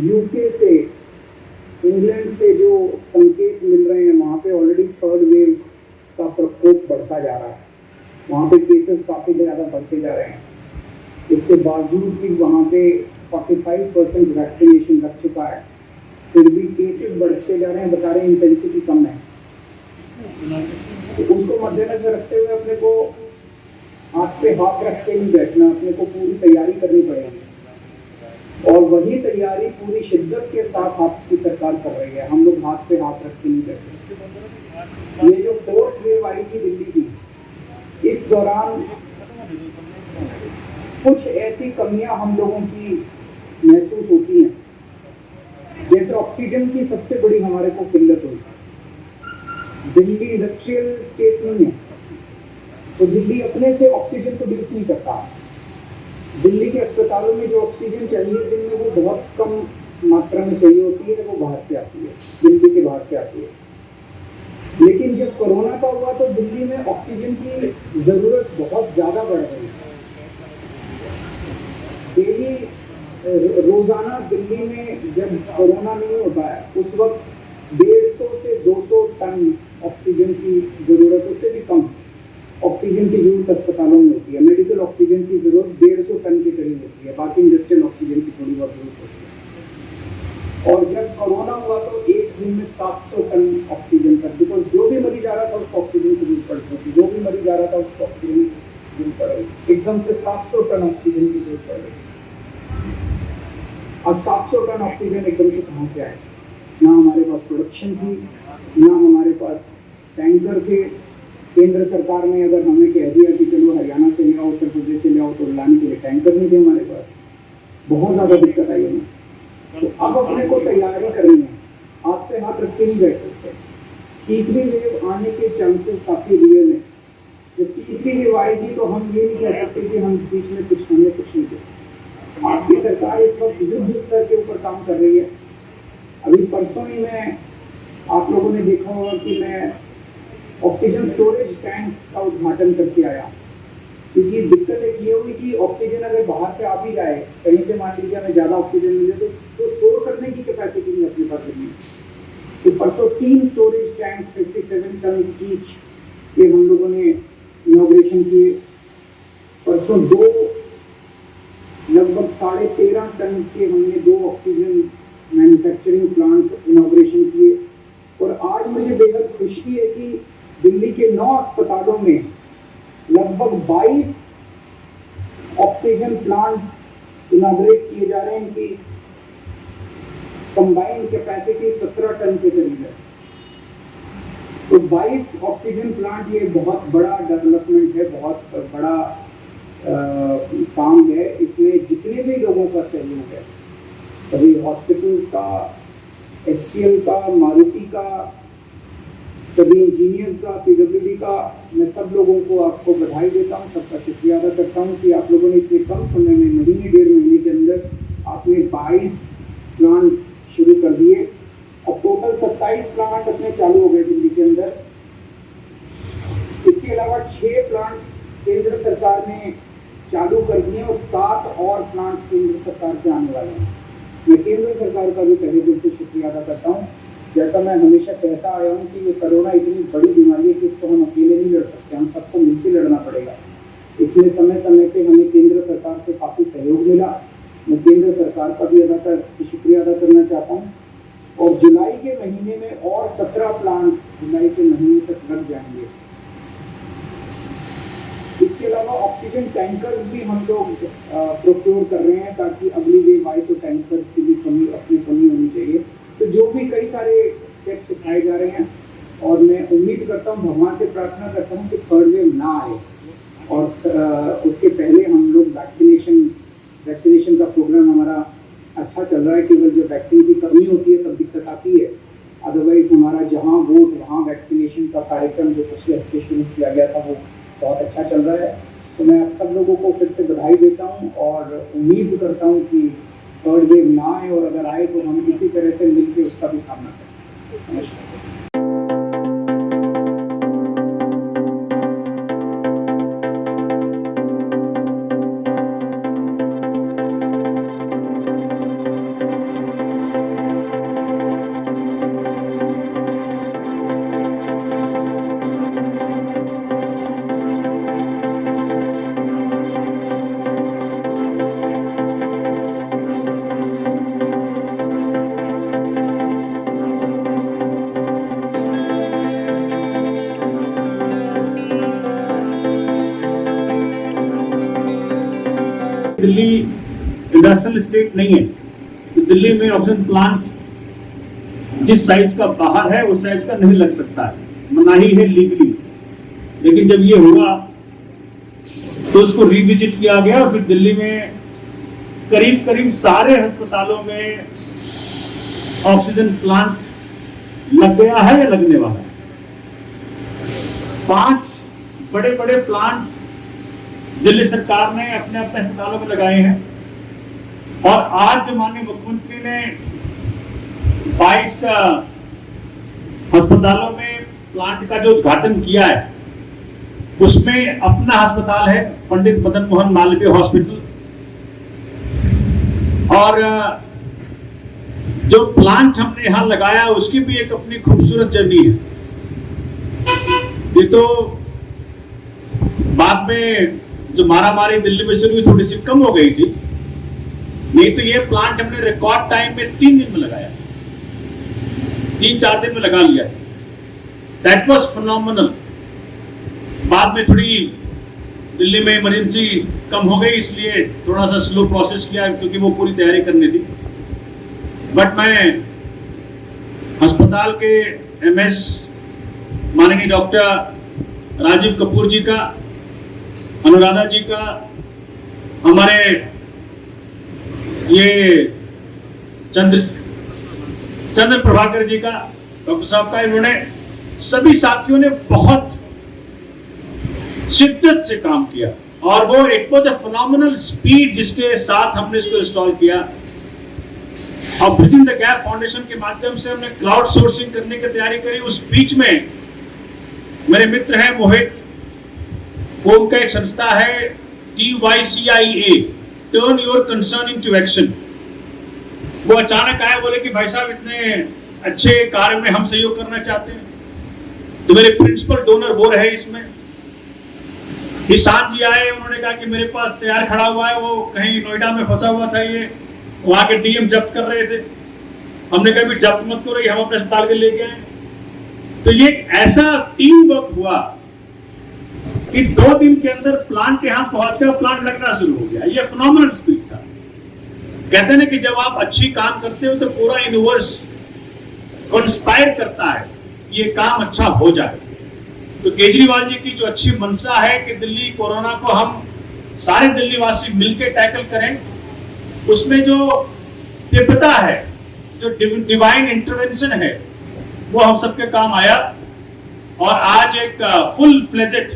UK से, England से जो संकेत मिल रहे हैं, वहाँ पे ऑलरेडी थर्ड वेव का प्रकोप बढ़ता जा रहा है, वहाँ पे केसेस काफ़ी ज़्यादा बढ़ते जा रहे हैं। इसके बावजूद भी वहाँ पे 45% वैक्सीनेशन लग चुका है, फिर भी केसेस बढ़ते जा रहे हैं, बता रहे हैं इंटेंसिटी कम है। तो उनको मद्देनजर रखते हुए अपने को हाथ पे हाथ रख के नहीं बैठना, अपने को पूरी तैयारी करनी पड़ेगी, और वही तैयारी पूरी शिद्दत के साथ आपकी सरकार कर रही है। हम लोग हाथ पे हाथ रख के नहीं बैठे। ये जो फोर्थ वेव आई थी दिल्ली की, इस दौरान कुछ ऐसी कमियां हम लोगों की महसूस होती हैं, जैसे ऑक्सीजन की सबसे बड़ी हमारे को किल्लत हुई। दिल्ली इंडस्ट्रियल स्टेट नहीं है, तो दिल्ली अपने से ऑक्सीजन को यूज नहीं करता। दिल्ली के अस्पतालों में जो ऑक्सीजन चाहिए दिन में, वो बहुत कम मात्रा में चाहिए होती है, वो बाहर से आती है, दिल्ली के बाहर से आती है। लेकिन जब कोरोना का हुआ तो दिल्ली में ऑक्सीजन की जरूरत बहुत ज्यादा बढ़ गई। डेली रोजाना दिल्ली में जब कोरोना नहीं होता है, उस वक्त 150 से 200 टन ऑक्सीजन की जरूरत, उससे भी कम ऑक्सीजन की जरूरत अस्पतालों में होती है। मेडिकल ऑक्सीजन की जरूरत 150 टन के करीब होती है, बाकी इंडस्ट्रियल ऑक्सीजन की थोड़ी बहुत जरूरत होती है। और जब कोरोना हुआ तो एक दिन में 700 टन ऑक्सीजन तक, बिकॉज जो भी मरीज आ रहा था उसको ऑक्सीजन की जरूरत पड़ती थी, जो भी मरीज आ रहा था उसको ऑक्सीजन की जरूरत पड़ रही, एकदम से 700 टन ऑक्सीजन की जरूरत पड़ रही। अब 700 टन ऑक्सीजन एकदम से कहाँ से आए? ना हमारे पास प्रोडक्शन थी, ना हमारे पास टैंकर थे। केंद्र सरकार ने अगर हमें कह दिया कि चलो हरियाणा से ले आओ, उत्तर प्रदेश से ले आओ, तो लाने के लिए टैंकर नहीं थे हमारे पास। बहुत ज़्यादा दिक्कत आई हमें। तो अब अपने को तैयारी करनी है, हाथ पे हाथ रख के नहीं बैठ सकते। तीसरी वेव आने के चांसेस काफ़ी रियल है। जब तीसरी वेव आएगी तो हम ये नहीं कह सकते कि हम बीच में कुछ हमने कुछ नहीं किया। आपकी सरकार इस वक्त युद्ध स्तर के ऊपर काम कर रही है। अभी परसों ही मैं, आप लोगों ने देखा होगा कि मैं ऑक्सीजन स्टोरेज टैंक का उद्घाटन करके आया, क्योंकि दिक्कत एक ये हुई कि ऑक्सीजन अगर बाहर से आ भी जाए, कहीं से मान लीजिए हमें ज़्यादा ऑक्सीजन मिले, तो स्टोर करने की कैपेसिटी नहीं अपने पास नहीं। तो परसों 3 स्टोरेज टैंक 57 टन ईच के हम लोगों ने इनॉग्रेशन किए। परसों 2 लगभग 13.5 टन के हमने 2 ऑक्सीजन मैन्युफैक्चरिंग प्लांट इनॉग्रेशन किए। और आज मुझे बेहद खुशी है कि दिल्ली के 9 अस्पतालों में लगभग 22 ऑक्सीजन प्लांट इनॉग्रेट किए जा रहे हैं। इनकी कंबाइंड कैपेसिटी 17 टन के करीब है। तो 22 ऑक्सीजन प्लांट, ये बहुत बड़ा डेवलपमेंट है, बहुत बड़ा काम है। इसमें जितने भी लोगों का सहयोग है, सभी हॉस्पिटल का, HCL का, मारुति का, सभी इंजीनियर्स का, PWD का, मैं सब लोगों को आपको बधाई देता हूँ, सबका शुक्रिया अदा करता हूँ कि आप लोगों ने इतने कम समय में, महीने 1.5 महीने के अंदर आपने 22 प्लांट शुरू कर दिए। अब टोटल 27 प्लांट अपने चालू हो गए दिल्ली के अंदर। इसके अलावा 6 प्लांट केंद्र सरकार ने चालू कर दिए और 7 और प्लांट केंद्र सरकार से आने वाले हैं। मैं केंद्र सरकार का भी तहे दिल से शुक्रिया अदा करता हूँ। जैसा मैं हमेशा कहता आया हूँ कि ये कोरोना इतनी बड़ी बीमारी है कि इसको हम अकेले नहीं लड़ सकते, हम सबको मिलकर लड़ना पड़ेगा। इसमें समय समय पे हमें केंद्र सरकार से काफ़ी सहयोग मिला। मैं केंद्र सरकार का भी शुक्रिया अदा करना चाहता हूँ। और जुलाई के महीने में और 17 प्लांट जुलाई के महीने तक लग जाएंगे। इसके अलावा ऑक्सीजन टैंकर भी हम लोग प्रोक्योर कर रहे हैं, ताकि अगली वेव आए तो टैंकर की भी कमी होनी चाहिए। तो जो भी कई सारे स्टेप्स उठाए जा रहे हैं, और मैं उम्मीद करता हूँ, भगवान से प्रार्थना करता हूँ कि थर्ड वेव ना आए, और उसके पहले हम लोग वैक्सीनेशन का प्रोग्राम हमारा अच्छा चल रहा है। केवल जो वैक्सीन की कमी होती है तब दिक्कत आती है, अदरवाइज हमारा जहाँ वोट वहाँ वैक्सीनेशन का कार्यक्रम जो पिछले हफ्ते शुरू किया गया था, वो बहुत अच्छा चल रहा है। तो मैं आप सब लोगों को फिर से बधाई देता हूँ और उम्मीद करता हूँ कि थर्ड वेव ना आए, और अगर आए तो हम इसी तरह से मिलकर उसका भी सामना करें। नमस्कार। दिल्ली इंडस्ट्रियल स्टेट नहीं है, तो दिल्ली में ऑक्सीजन प्लांट जिस साइज का बाहर है उस साइज का नहीं लग सकता है, मनाही है लीगली। लेकिन जब ये हुआ तो उसको रिविजिट किया गया और फिर दिल्ली में करीब करीब सारे अस्पतालों में ऑक्सीजन प्लांट लग गया है या लगने वाला है। 5 बड़े बड़े प्लांट दिल्ली सरकार ने अपने अपने अस्पतालों में लगाए हैं और आज जो माननीय मुख्यमंत्री ने 22 अस्पतालों में प्लांट का जो उद्घाटन किया है उसमें अपना अस्पताल है पंडित मदन मोहन मालवीय हॉस्पिटल, और जो प्लांट हमने यहां लगाया उसकी भी एक अपनी खूबसूरत जर्नी है। ये तो बाद में जो मारामारी दिल्ली में शुरू हुई थोड़ी सी कम हो गई थी, नहीं तो ये प्लांट हमने रिकॉर्ड टाइम में 3 दिन में लगाया, 3-4 दिन में लगा लिया। That was phenomenal. बाद में थोड़ी दिल्ली में इमरजेंसी कम हो गई, इसलिए थोड़ा सा स्लो प्रोसेस किया क्योंकि वो पूरी तैयारी करनी थी। बट मैं अस्पताल के एमएस माननीय डॉक्टर राजीव कपूर जी का, अनुराधा जी का, हमारे ये चंद्र प्रभाकर जी का, डॉक्टर साहब का, इन्होंने सभी साथियों ने बहुत शिद्दत से काम किया और वो एक बहुत फिनोमिनल स्पीड जिसके साथ हमने इसको इंस्टॉल किया। और ब्रिजिंग द गैप फाउंडेशन के माध्यम से हमने क्लाउड सोर्सिंग करने की तैयारी करी। उस बीच में मेरे मित्र हैं मोहित, कोम का एक संस्था है TYCIA, turn your concern into action. वो अचानक आए, बोले कि भाई साहब इतने अच्छे कार्य में हम सहयोग करना चाहते हैं। तो मेरे प्रिंसिपल डोनर वो रहे इसमें, ईशान जी आए, उन्होंने कहा कि मेरे पास तैयार खड़ा हुआ है, वो कहीं नोएडा में फंसा हुआ था, ये वहां के डीएम जब्त कर रहे थे। हमने कहा भी जब्त मत करो, ये हम अपने अस्पताल के लेके आए। तो ये ऐसा टीम वर्क हुआ कि 2 दिन के अंदर प्लांट के यहां पहुंच कर प्लांट लगना शुरू हो गया। ये फिनोमिनल स्पीड था। कहते हैं ना कि जब आप अच्छी काम करते हो तो पूरा यूनिवर्स कंस्पायर करता है ये काम अच्छा हो जाए। तो केजरीवाल जी की जो अच्छी मंशा है कि दिल्ली कोरोना को हम सारे दिल्ली वासी मिलकर टैकल करें, उसमें जो तीव्रता है, जो डिवाइन इंटरवेंशन है, वो हम सबके काम आया। और आज एक फुल फ्लेजेड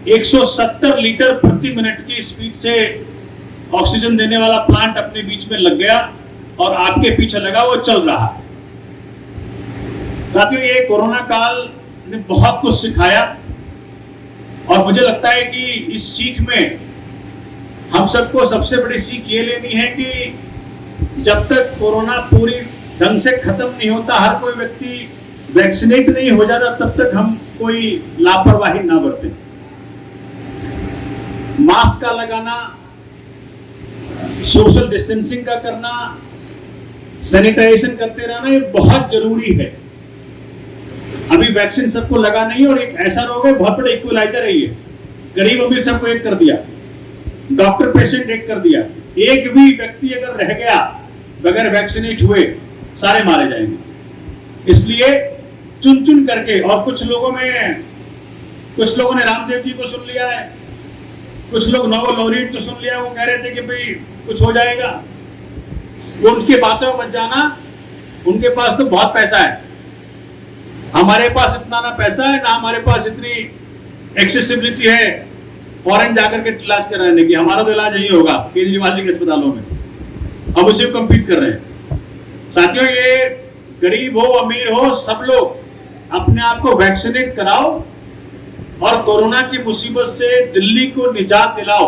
170 लीटर प्रति मिनट की स्पीड से ऑक्सीजन देने वाला प्लांट अपने बीच में लग गया और आपके पीछे लगा, वो चल रहा है। साथियों, ये कोरोना काल ने बहुत कुछ सिखाया और मुझे लगता है कि इस सीख में हम सबको सबसे बड़ी सीख ये लेनी है कि जब तक कोरोना पूरी ढंग से खत्म नहीं होता, हर कोई व्यक्ति वैक्सीनेट नहीं हो जाता, तब तक हम कोई लापरवाही ना बरतें। मास्क का लगाना, सोशल डिस्टेंसिंग का करना, सैनिटाइजेशन करते रहना, ये बहुत जरूरी है। अभी वैक्सीन सबको लगा नहीं और एक ऐसा रोग है, बहुत बड़ा इक्वलाइजर है ये, गरीब अमीर सबको एक कर दिया, डॉक्टर पेशेंट एक कर दिया। एक भी व्यक्ति अगर रह गया बगैर वैक्सीनेट हुए, सारे मारे जाएंगे। इसलिए चुन चुन करके, और कुछ लोगों ने रामदेव जी को सुन लिया है, कुछ लोग नोबेल लॉरेट को सुन लिया, वो कह रहे थे कि भाई कुछ हो जाएगा। वो उनकी बातों में मत जाना, उनके पास तो बहुत पैसा है, हमारे पास इतना ना पैसा है, ना हमारे पास इतनी एक्सेसिबिलिटी है फॉरेन जाकर के इलाज कराने की। हमारा तो इलाज यही होगा केजरीवाल जी के अस्पतालों में, अब उसे कम्पीट कर रहे हैं। साथियों, ये गरीब हो अमीर हो, सब लोग अपने आप को वैक्सीनेट कराओ और कोरोना की मुसीबत से दिल्ली को निजात दिलाओ।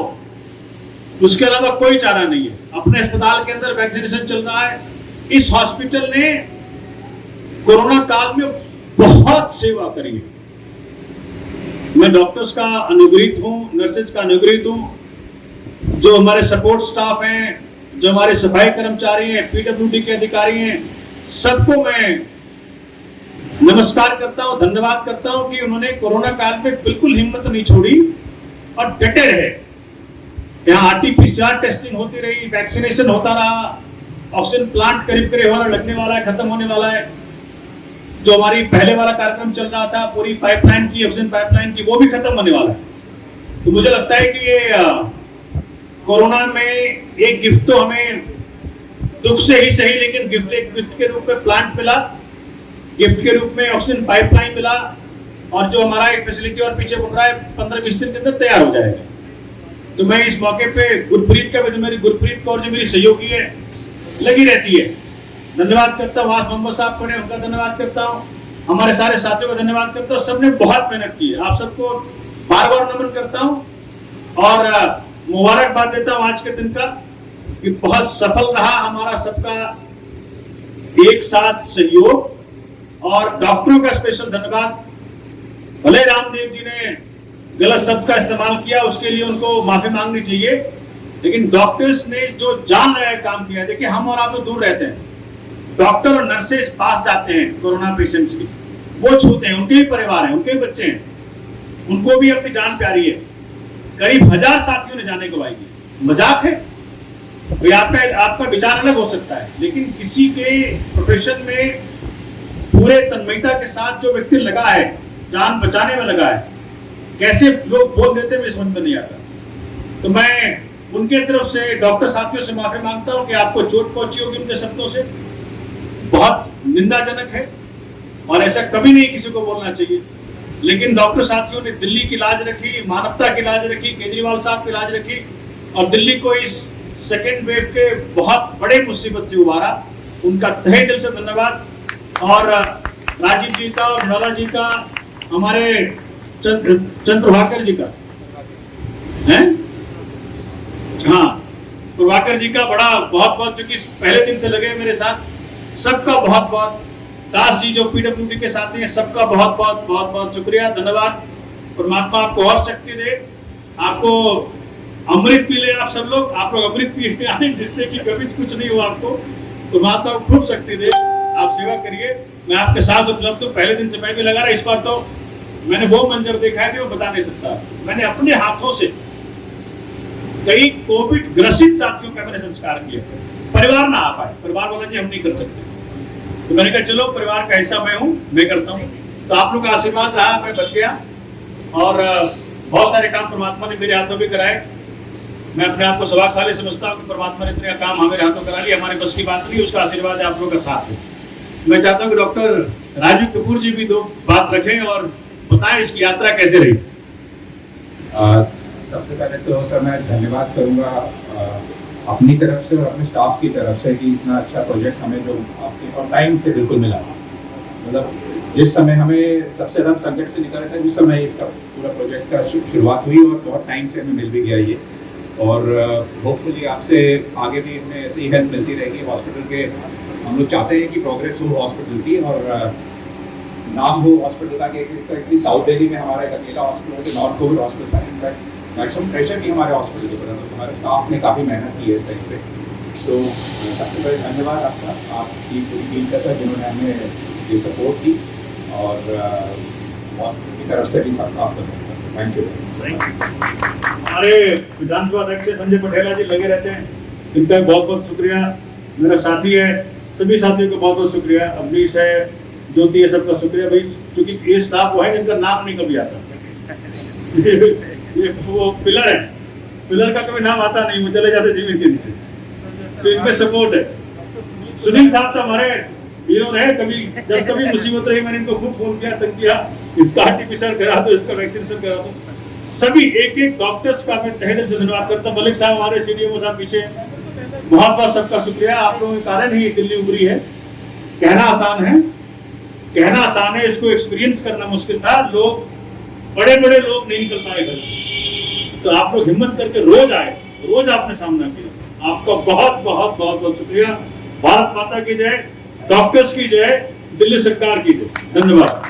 उसके अलावा कोई चारा नहीं है। अपने अस्पताल के अंदर वैक्सीनेशन चल रहा है। इस हॉस्पिटल ने कोरोना काल में बहुत सेवा करी है। मैं डॉक्टर्स का अनुग्रहित हूं, नर्सेज का अनुग्रहित हूं, जो हमारे सपोर्ट स्टाफ हैं, जो हमारे सफाई कर्मचारी हैं, पीडब्ल्यूडी के अधिकारी हैं, सबको मैं नमस्कार करता हूं, धन्यवाद करता हूं कि उन्होंने कोरोना काल में बिल्कुल हिम्मत नहीं छोड़ी और डटे रहे। यहाँ RT-PCR टेस्टिंग होती रही, वैक्सीनेशन होता रहा, ऑक्सीजन प्लांट करीब करीब हमारा लगने वाला है, खत्म होने वाला है। जो हमारी पहले वाला कार्यक्रम चल रहा था पूरी पाइपलाइन की, ऑक्सीजन पाइपलाइन की, वो भी खत्म होने वाला है। तो मुझे लगता है कि ये कोरोना में एक गिफ्ट तो हमें दुख से ही सही, लेकिन गिफ्ट के रूप में प्लांट मिला, गिफ्ट के रूप में ऑक्सीजन पाइपलाइन मिला, और जो हमारा एक फैसिलिटी और पीछे बन रहा है 15-20 दिन के अंदर तैयार हो जाएगा। तो मैं इस मौके पे गुरप्रीत कौर जो मेरी सहयोगी है, लगी रहती है, धन्यवाद करता हूँ। मोहम्मद साहब खड़े, उनका धन्यवाद करता हूँ, हमारे सारे साथियों का धन्यवाद करता हूँ। सबने बहुत मेहनत की है, आप सबको बार बार नमन करता हूँ और मुबारकबाद देता हूँ आज के दिन का, कि बहुत सफल रहा हमारा सबका एक साथ सहयोग। और डॉक्टरों का स्पेशल धन्यवाद। भले रामदेव जी ने गलत शब्द का इस्तेमाल किया, उसके लिए उनको माफी मांगनी चाहिए, लेकिन डॉक्टर्स ने जो जान लगा काम किया। देखिए, हम और आप तो दूर रहते हैं, डॉक्टर और नर्सेज पास जाते हैं कोरोना पेशेंट्स की, वो छूते हैं, उनके भी परिवार हैं, उनके भी बच्चे हैं, उनको भी अपनी जान प्यारी है। करीब 1000 साथियों ने जाने गंवाई है। मजाक है भाई, आपका विचार अलग हो सकता है, लेकिन किसी के प्रोफेशन में पूरे तन्मयता के साथ जो व्यक्ति लगा है, जान बचाने में लगा है, कैसे लोग बोल देते हैं समझ में नहीं आता। तो मैं उनके तरफ से डॉक्टर साथियों से माफी मांगता हूं कि आपको चोट पहुंची होगी उनके शब्दों से, बहुत निंदाजनक है और ऐसा कभी नहीं किसी को बोलना चाहिए। लेकिन डॉक्टर साथियों ने दिल्ली की लाज रखी, मानवता की लाज रखी, केजरीवाल साहब की लाज रखी और दिल्ली को इस सेकेंड वेव के बहुत बड़े मुसीबत से उबारा। उनका तहे दिल से धन्यवाद। और राजीव जी का और नाला जी का, हमारे चंद्र प्रभाकर जी का है, हाँ प्रभाकर जी का बड़ा बहुत बहुत, क्योंकि पहले दिन से लगे मेरे साथ, सबका बहुत बहुत। दास जी जो PWD के साथ हैं, सबका बहुत बहुत बहुत बहुत शुक्रिया, धन्यवाद। परमात्मा आपको और शक्ति दे, आपको अमृत पी ले, आप सब लोग, आप लोग अमृत पी आए, जिससे कि कभी कुछ नहीं हो आपको। परमात्मा को खूब शक्ति दे, आप सेवा करिए। मैं आपके साथ उपलब्ध हूँ, पहले दिन से मैं भी लगा रहा। इस बार तो मैंने वो मंजर देखा है कि वो बता नहीं सकता। मैंने अपने हाथों से कई कोविड ग्रसित साथियों का मैंने संस्कार किया, परिवार ना आ पाए, परिवार वाला जी हम नहीं कर सकते, तो मैंने कहा चलो परिवार का हिस्सा मैं हूँ, मैं करता हूँ। तो आप लोग का आशीर्वाद रहा, मैं बच गया और बहुत सारे काम परमात्मा ने मेरे हाथों में कराए। मैं अपने आप को सौभाग्यशाली समझता हूँ कि परमात्मा ने इतने काम हमारे हाथों करा लिया, हमारे बस की बात नहीं, उसका आशीर्वाद है आप लोगों का साथ है। मैं चाहता हूँ कि डॉक्टर राजीव कपूर जी भी दो बात रखें और बताएं इसकी यात्रा कैसे रही। सबसे पहले तो सर मैं धन्यवाद करूंगा अपनी तरफ से और अपने स्टाफ की तरफ से कि इतना अच्छा प्रोजेक्ट हमें जो आपके और टाइम से बिल्कुल मिला। मतलब जिस समय हमें सबसे ज़्यादा संकट से निकला था, जिस समय इसका पूरा प्रोजेक्ट का शुरुआत हुई और बहुत टाइम से हमें मिल भी गया ये। और होपफुली आपसे आगे भी हमें ऐसी हेल्प मिलती रहेगी। हॉस्पिटल के हम लोग चाहते हैं कि प्रोग्रेस हो हॉस्पिटल की, और नाम हो हॉस्पिटल का कि साउथ दिल्ली में हमारा एक अकेला हॉस्पिटल है, नॉर्थ कोविड हॉस्पिटल है। इनफैक्ट मैक्सिमम प्रेशर भी हमारे हॉस्पिटल के ऊपर है, तो हमारे स्टाफ ने काफ़ी मेहनत की है इस टाइम पे। तो सबसे पहले धन्यवाद आपका, आपकी पूरी टीम का सर जिन्होंने हमें ये सपोर्ट की, और हॉस्पिटल की तरफ से भी आपका थैंक यू। हमारे विधानसभा अध्यक्ष संजय पटेला जी लगे रहते हैं, इनका बहुत बहुत शुक्रिया। मेरा साथी है, सभी साथियों को बहुत बहुत शुक्रिया। अवनीश है, ज्योति है, सबका शुक्रिया भाई, क्योंकि ये स्टाफ वो है जिनका नाम नहीं कभी आता। ये वो पिलर है, पिलर का कभी नाम आता नहीं, वो चले जाते जीवन के नीचे, तो इनमें सपोर्ट है। सुनील साहब तो हमारे हीरो रहे, कभी जब कभी मुसीबत रही मैंने इनको खूब फोन किया, तंग किया, इसका RT-PCR करा दो, इसका वैक्सीनेशन करा दो। सभी एक एक डॉक्टर्स का मैं तहे दिल से धन्यवाद करता हूँ। मलिक साहब हमारे CDMO साहब पीछे, बहुत बहुत सबका शुक्रिया। आप लोगों के कारण ही दिल्ली उभरी है। कहना आसान है, कहना आसान है, इसको एक्सपीरियंस करना मुश्किल था। लोग बड़े बड़े लोग नहीं निकल पाए घर, तो आप लोग हिम्मत करके रोज आए, रोज आपने सामना किया। आपका बहुत बहुत बहुत बहुत शुक्रिया। भारत माता की जय, डॉक्टर्स की जय, दिल्ली सरकार की जय। धन्यवाद।